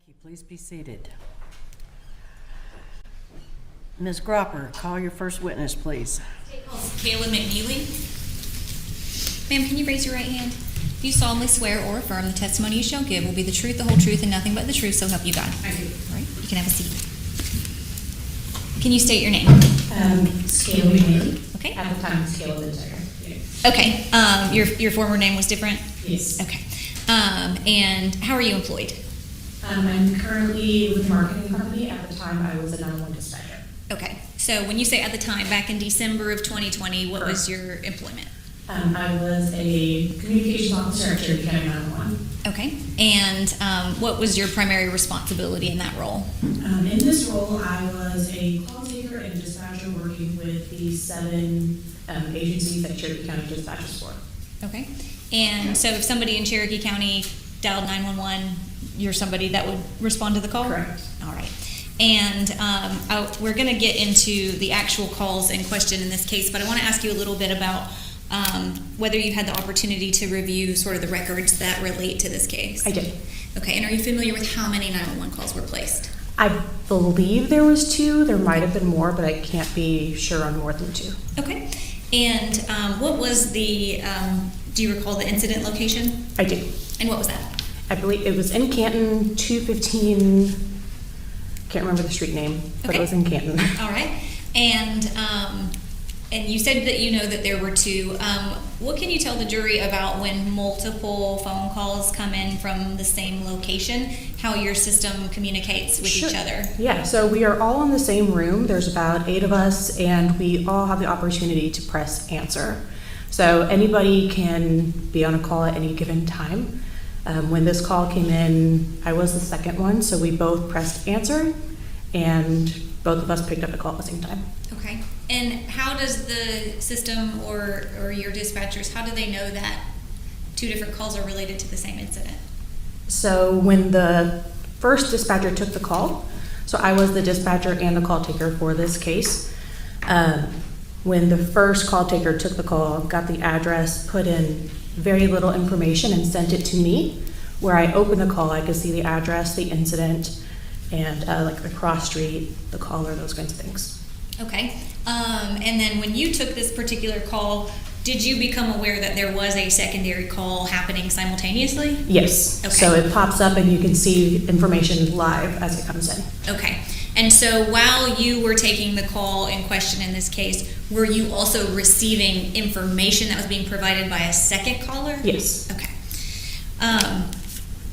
you. Please be seated. Ms. Gropper, call your first witness, please. Kayla McNeely. Ma'am, can you raise your right hand? Do you solemnly swear or affirm the testimony you shall give will be the truth, the whole truth, and nothing but the truth, so help you God? I do. All right, you can have a seat. Can you state your name? Kayla McNeely. Okay. At the time, it's Kayla Desire. Okay. Your former name was different? Yes. Okay. And how are you employed? I'm currently with a marketing company. At the time, I was a 911 dispatcher. Okay. So when you say at the time, back in December of 2020, what was Correct. your employment? I was a communications officer at Cherokee County 911. Okay. And what was your primary responsibility in that role? In this role, I was a call taker and dispatcher working with the 7 agencies that Cherokee County dispatches for. Okay. And so if somebody in Cherokee County dialed 911, you're somebody that would respond to the call? Correct. All right. And we're going to get into the actual calls in question in this case, but I want to ask you a little bit about whether you had the opportunity to review sort of the records that relate to this case. I did. Okay. And are you familiar with how many 911 calls were placed? I believe there was 2. There might have been more, but I can't be sure on more than 2. Okay. And what was the, do you recall the incident location? I do. And what was that? I believe it was in Canton, 215, can't remember the street name, but Okay. it was in Canton. All right. And you said that you know that there were 2. What can you tell the jury about when multiple phone calls come in from the same location, how your system communicates with each other? Yeah, so we are all in the same room. There's about 8 of us, and we all have the opportunity to press answer. So anybody can be on a call at any given time. When this call came in, I was the second one, so we both pressed answer, and both of us picked up the call at the same time. Okay. And how does the system or your dispatchers, how do they know that 2 different calls are related to the same incident? So when the first dispatcher took the call, so I was the dispatcher and the call taker for this case. When the first call taker took the call, got the address, put in very little information and sent it to me, where I opened the call, I could see the address, the incident, and like the cross street, the caller, those kinds of things. Okay. And then when you took this particular call, did you become aware that there was a secondary call happening simultaneously? Yes. Okay. So it pops up and you can see information live as it comes in. Okay. And so while you were taking the call in question in this case, were you also receiving information that was being provided by a second caller? Yes. Okay. Are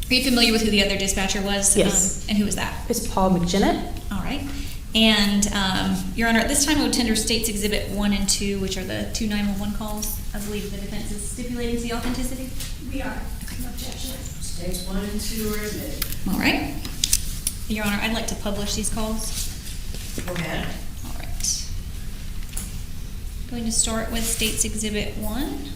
you familiar with who the other dispatcher was? Yes. And who was that? It's Paul McGinnett. All right. And, Your Honor, at this time I would tender States Exhibit 1 and 2, which are the 2 911 calls. I believe the defense is stipulating the authenticity. We are. No objection. States 1 and 2 are admitted. All right. Your Honor, I'd like to publish these calls. Go ahead. All right. Going to start with States Exhibit 1.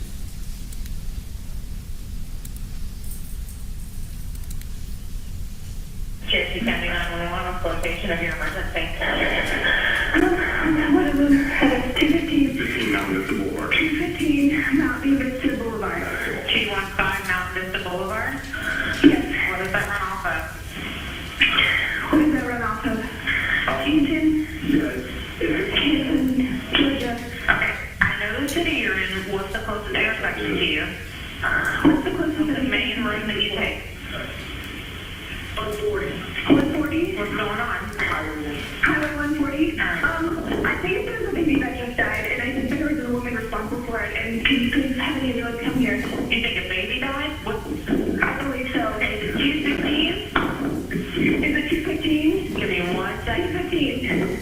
Cherokee County 911 on location of your emergency. What is it? 215. 15 Mountain Vista Boulevard. 215 Mountain Vista Boulevard. 215 Mountain Vista Boulevard. Yes. What does that run off of? What does that run off of? Houston? Canton, Georgia. Okay. I know the city you're in. What's the closest intersection to you? What's the closest The main road that you take. 140. 140? What's going on? Highway 140? I think there's a baby that just died, and I think there was a woman responsible for it, and can you please have an ambulance come here? You think a baby died? What? I believe so. Is it 215? Is it 215? Give me 1 second. 215.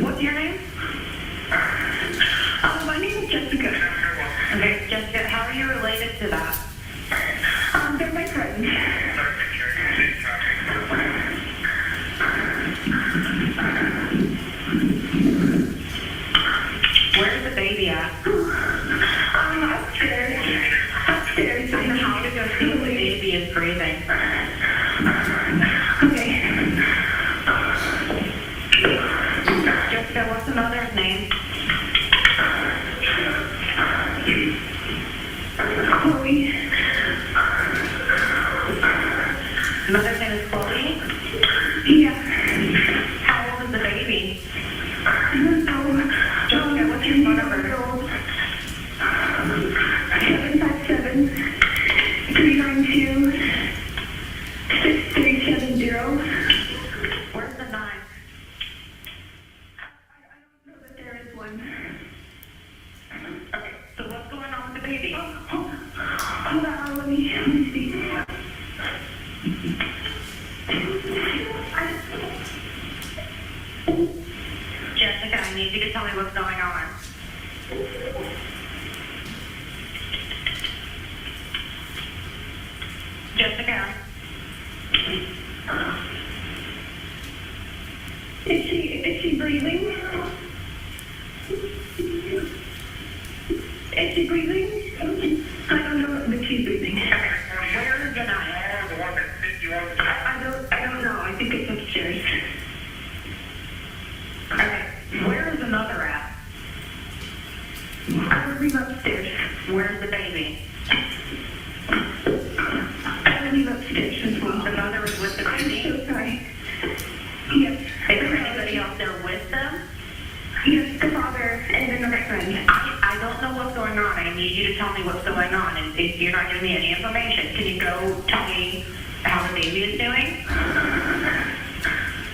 What's your name? My name is Jessica. Okay, Jessica, how are you related to that? They're my friends. Where's the baby at? Upstairs. Upstairs in the I need house. you to go see if the baby is breathing. Chloe. Mother's name is Chloe. Yeah. How old is the baby? I don't know. Jessica, what's your phone number? 757 392 6370. Where's the knife? I don't know that there is one. Okay, so what's going on with the baby? Hold on, let me see. Jessica, I need you to tell me what's going on. Jessica, Is she breathing? Is she breathing? I don't know, but she's breathing. where is the knife? I don't know. I think it's upstairs. Okay, where is the mother at? I believe upstairs. Where's the baby? I believe upstairs as well. The mother is with the I'm baby? so sorry. Yes. Is there anybody else there with them? Yes, the father and another friend. I don't know what's going on. I need you to tell me what's going on. And if you're not giving me any information, can you go tell me how the baby is doing?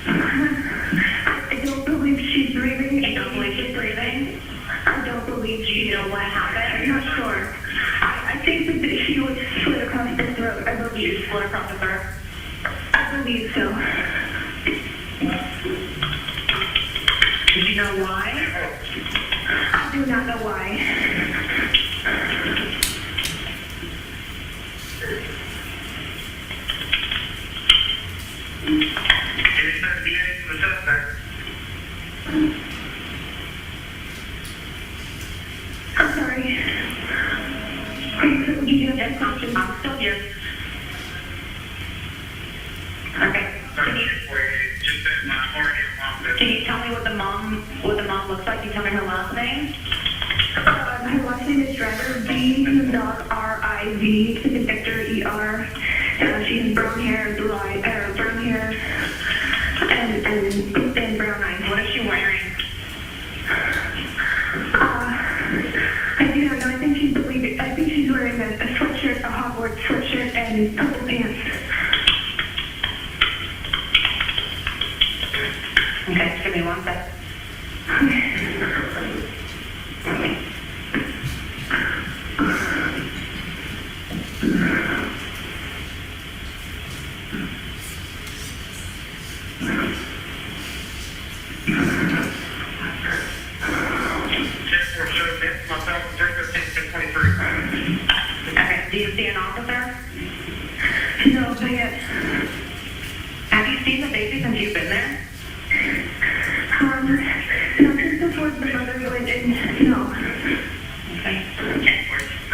I don't believe she's breathing. You don't believe she's breathing? I don't believe Do you know what I'm happened? not sure. I think that she was slit across the throat. I You believe. split across the throat? I believe so. Do you know why? I do not know why. I'm sorry. Did you have Yes, a question? I'm still here. Okay. Can you tell me what the mom looks like? Can you tell me her last name? Her last name is Driver, B, dog, R-I-V, Victor, E-R. She has brown hair, blue eye, brown hair, and brown eyes. What is she wearing? I do not know. I think she's wearing a sweatshirt, a Hogwarts sweatshirt, and purple pants. Okay, just give me one sec. Okay, do you see an officer? No, not yet. Have you seen the baby since you've been there? No, just before the mother went in, no. Okay.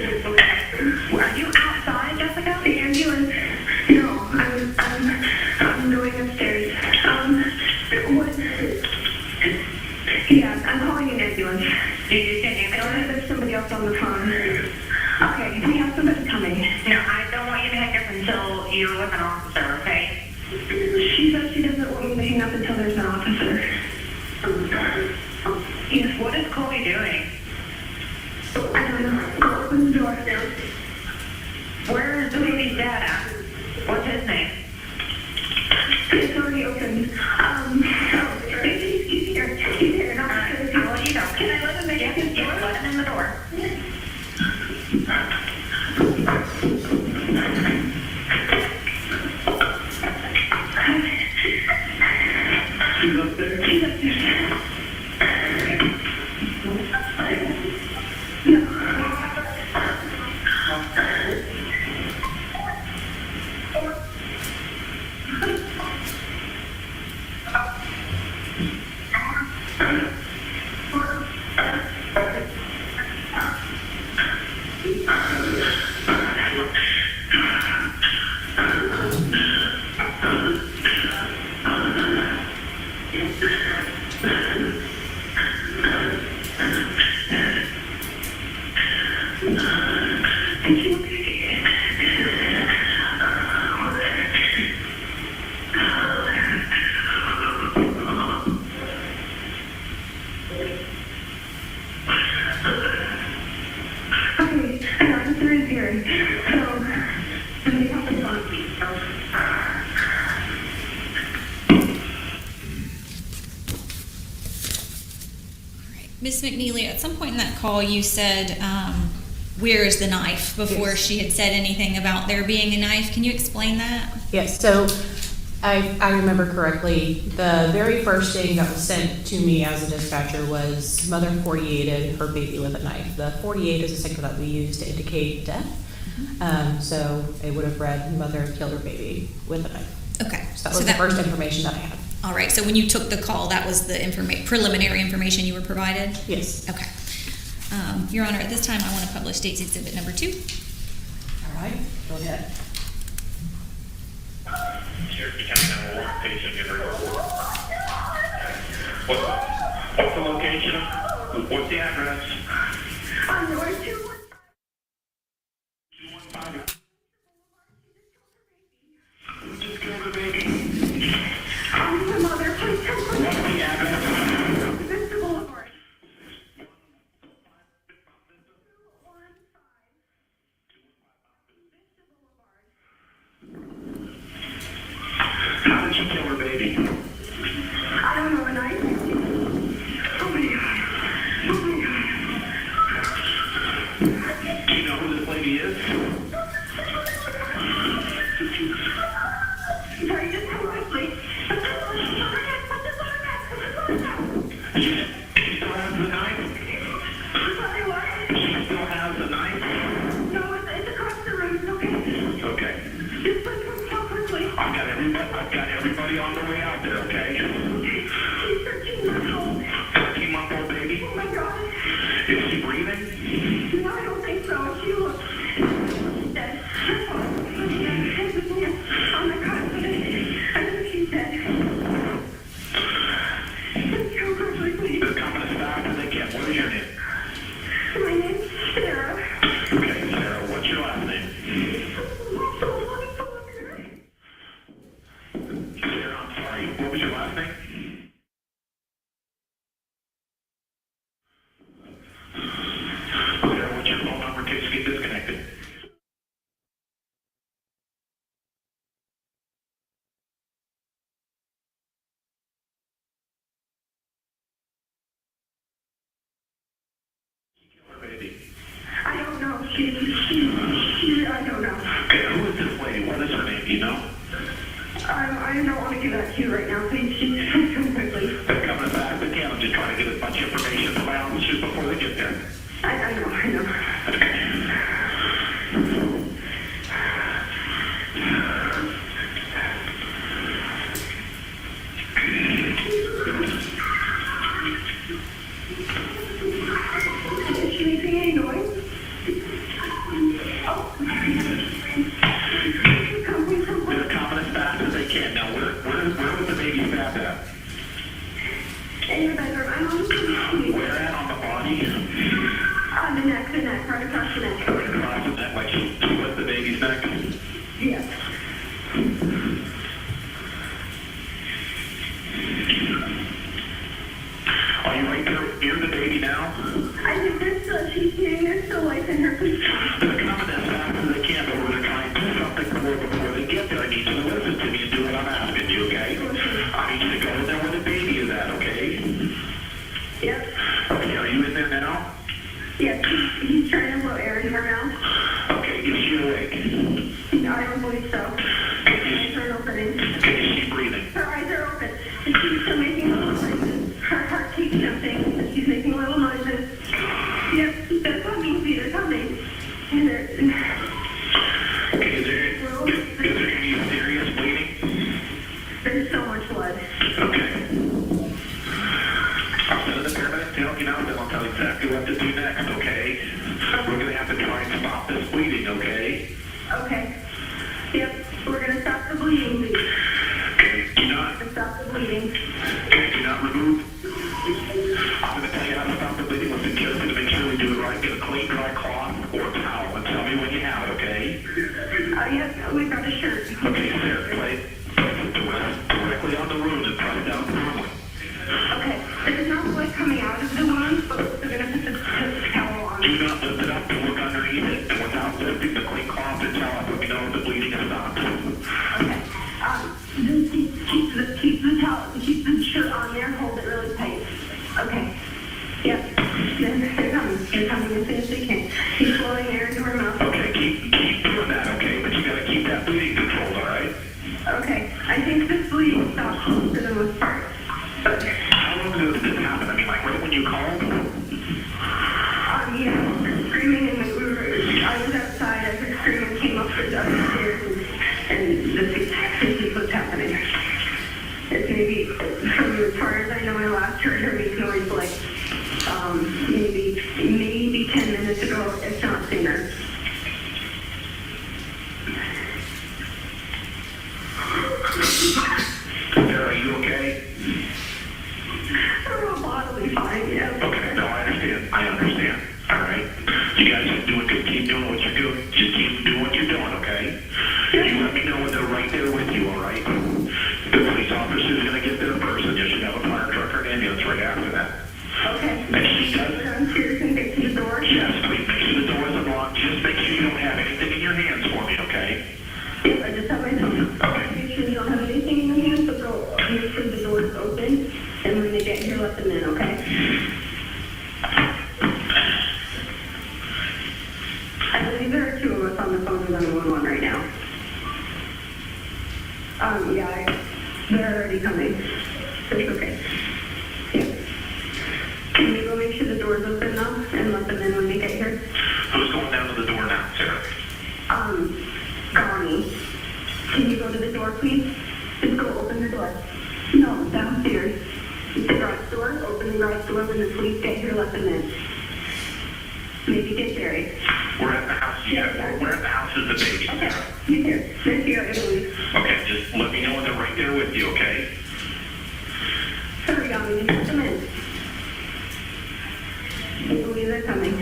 Are you outside, Jessica? The ambulance? No, I'm going upstairs. What? Yeah, I'm calling an ambulance. Do you see an I know ambulance? there's somebody else on the phone. Okay, we have somebody coming. No, I don't want you to hang up until you're with an officer, okay? She says she doesn't want me to hang up until there's an officer. Yes, what is Chloe doing? I don't know. Go open the door. Where is the baby's dad at? What's his name? It's already open. He's here. He's here. Not I'll let you know. Can I let him in? Yes, let him in the door. She's upstairs. Okay, an officer is here. So, somebody help us on. Ms. McNeely, at some point in that call, you said, where is the knife, before Yes. she had said anything about there being a knife. Can you explain that? Yes, so I remember correctly, the very first thing that was sent to me as a dispatcher was mother 48'd her baby with a knife. The 48 is a signal that we use to indicate death. So it would have read mother killed her baby with a knife. Okay. So that was the first information that I had. All right, so when you took the call, that was the preliminary information you were provided? Yes. Okay. Your Honor, at this time, I want to publish State's Exhibit Number 2. All right, go ahead. Sheriff County 911, patient giver. What's the location? What's the address? On North 215. 215. Who just killed the baby? I'm the mother. Please come from What's the address? Vista Boulevard. How did she kill her baby? I don't know, a knife? Oh my God. Oh my God. Do you know who this lady is? Sorry, just come quickly. She still has the knife? Sorry, what? She still has the knife? No, it's across the road. It's okay. Okay. Just please come quickly. I've got everybody on the way out there, okay? She's 13 months old. 13-month-old baby? Oh my God. Is she breathing? No, I don't think so. She looks dead. Oh my God. I think she's dead. Just go quickly, please. They're coming as fast as they can. What is your name? My name's Sarah. Okay, Sarah, what's your last name? Sarah, I'm sorry. What was your last name? Sarah, what's your phone number in case you get disconnected? Baby. I don't know. I don't know. Okay, who is this lady? What is her name? Do you know? I don't want to give that to you right now. Please, just come quickly. They're coming as fast as they can. I'm just trying to get as much information from my officers before they get there. I know. Okay. Is she making any noise? Oh. They're coming as fast as they can. Now, where was the baby stabbed at? In your bedroom. I'm on the Where at on the body? On the neck, right across the neck. Across the neck, like she split the baby's neck? Yes. Are you right there near the baby now? I think there's still life in her. Please. They're coming as fast as they can, but we're going to try and do something before they get there. I need you to listen to me and do what I'm asking you, okay? I need you to go in there where the baby is at, okay? Yep. Okay, are you in there now? Yes, he's trying to blow air in her mouth. Okay, is she awake? I don't believe so. Her eyes are opening. Okay, is she breathing? Her eyes are open. And she's still making little noises. Her heart keeps jumping. And she's making little noises. Yep, they're coming. They're coming. And they're... Okay, is there any serious bleeding? There's so much blood. Okay. I'll send the paramedics to help you now, then I'll tell you exactly what to do next, okay? We're going to have to try and stop this bleeding, okay? Okay. Yep, we're going to stop the bleeding, please. Okay, do not, Stop the bleeding. okay, do not remove. I'm going to tell you how to stop the bleeding. Listen carefully to make sure we do it right. Get a clean, dry cloth or a towel and tell me when you have it, okay? Yep, we've got a shirt. Okay, Sarah, place it directly on the wound and press down firmly. Okay, there's no blood coming out of the wound, but they're gonna put the towel on. Do not lift it up and look underneath it, and without lifting the clean cloth and towel, let me know if the bleeding has stopped. Okay. Just keep the towel, keep the shirt on there, hold it really tight. Okay. Yep. They're coming. They're coming as soon as they can. Keep blowing air into her mouth. Okay, keep doing that, okay? But you gotta keep that bleeding controlled, all right? Okay. I think this bleeding stopped for the most part. But, How long ago did this happen? I mean, like right when you called? yeah, screaming and I was outside. I heard screaming, came up the stairs, and this is what's happening. It's maybe, from as far as I know, I last heard her make noise like maybe 10 minutes ago, if not sooner. Sarah, are you okay? I'm bodily fine, yeah. Okay, no, I understand. All right? You guys are doing good. Keep doing what you're doing. Just keep doing what you're doing, okay? You let me know when they're right there with you, all right? The police officer's going to get there first, and you should have a fire truck or an ambulance right after that. Okay. And she does. Downstairs and get to the door. Yes, please make sure the door isn't locked. Just make sure you don't have anything in your hands for me, okay? Yes, I just have my phone. Okay. Make sure you don't have anything in your hands, but go make sure the door is open, and when they get here, let them in, okay? I believe there are two of us on the phone with 911 right now. Yeah, they're already coming. It's okay. Yeah. Can you go make sure the door's open now and let them in when they get here? Who's going down to the door now, Sarah? Connie. Can you go to the door, please? Just go open the door. No, downstairs. The garage door, open the garage door when the police get here, let them in. Maybe get Jerry. We're at the house. Yeah, we're at the house as the baby, Okay, Sarah. he's here. They're here, I believe. Okay, just let me know when they're right there with you, okay? Hurry on, just let them in. I believe they're coming.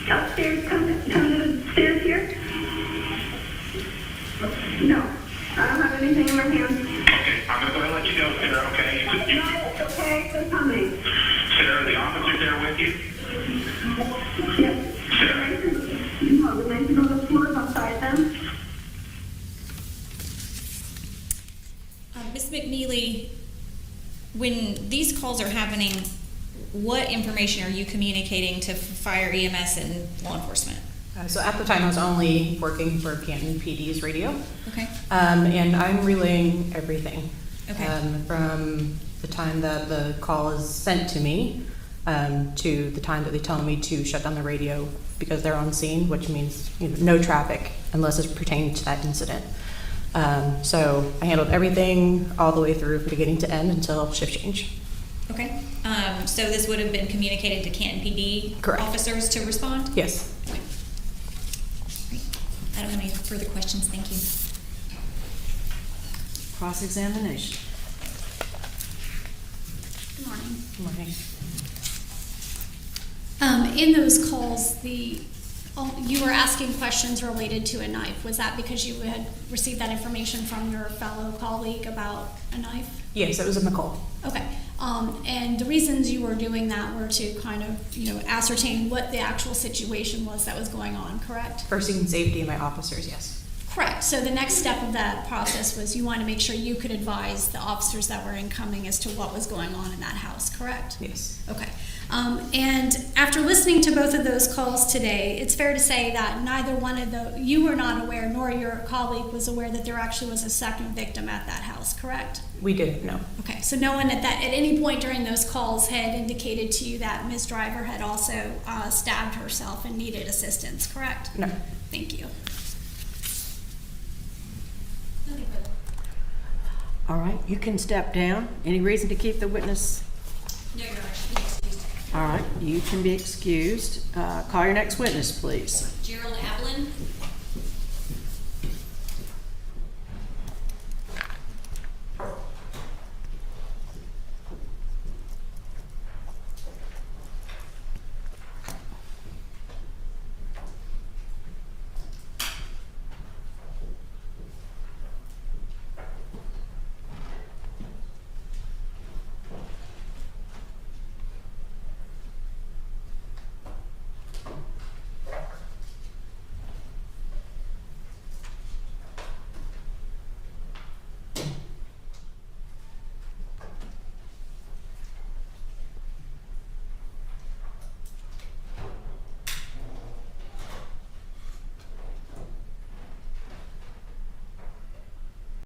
Upstairs, come to the stairs here. No, I don't have anything in my hands. Okay, I'm going to go ahead and let you go, Sarah, okay? No, it's okay, they're coming. Sarah, the officer's there with you? Yes. Sarah? No, the men on the floor outside them. Ms. McNeely, when these calls are happening, what information are you communicating to fire, EMS, and law enforcement? So at the time, I was only working for Canton PD's radio. Okay. And I'm relaying everything. Okay. From the time that the call is sent to me to the time that they tell me to shut down the radio because they're on scene, which means no traffic unless it's pertaining to that incident. So I handled everything all the way through from beginning to end until shift change. Okay. So this would have been communicated to Canton PD Correct. officers to respond? Yes. Okay. Great. I don't have any further questions. Thank you. Cross-examination. Good morning. Good morning. In those calls, you were asking questions related to a knife. Was that because you had received that information from your fellow colleague about a knife? Yes, it was in the call. Okay. And the reasons you were doing that were to kind of, ascertain what the actual situation was that was going on, correct? For scene safety of my officers, yes. Correct. So the next step of that process was you wanted to make sure you could advise the officers that were incoming as to what was going on in that house, correct? Yes. Okay. And after listening to both of those calls today, it's fair to say that neither one of you were not aware, nor your colleague was aware that there actually was a second victim at that house, correct? We didn't know. Okay, so no one at any point during those calls had indicated to you that Ms. Driver had also stabbed herself and needed assistance, correct? No. Thank you. All right, you can step down. Any reason to keep the witness? No, Your Honor. She can be excused. All right, you can be excused. Call your next witness, please. Gerald Ablin.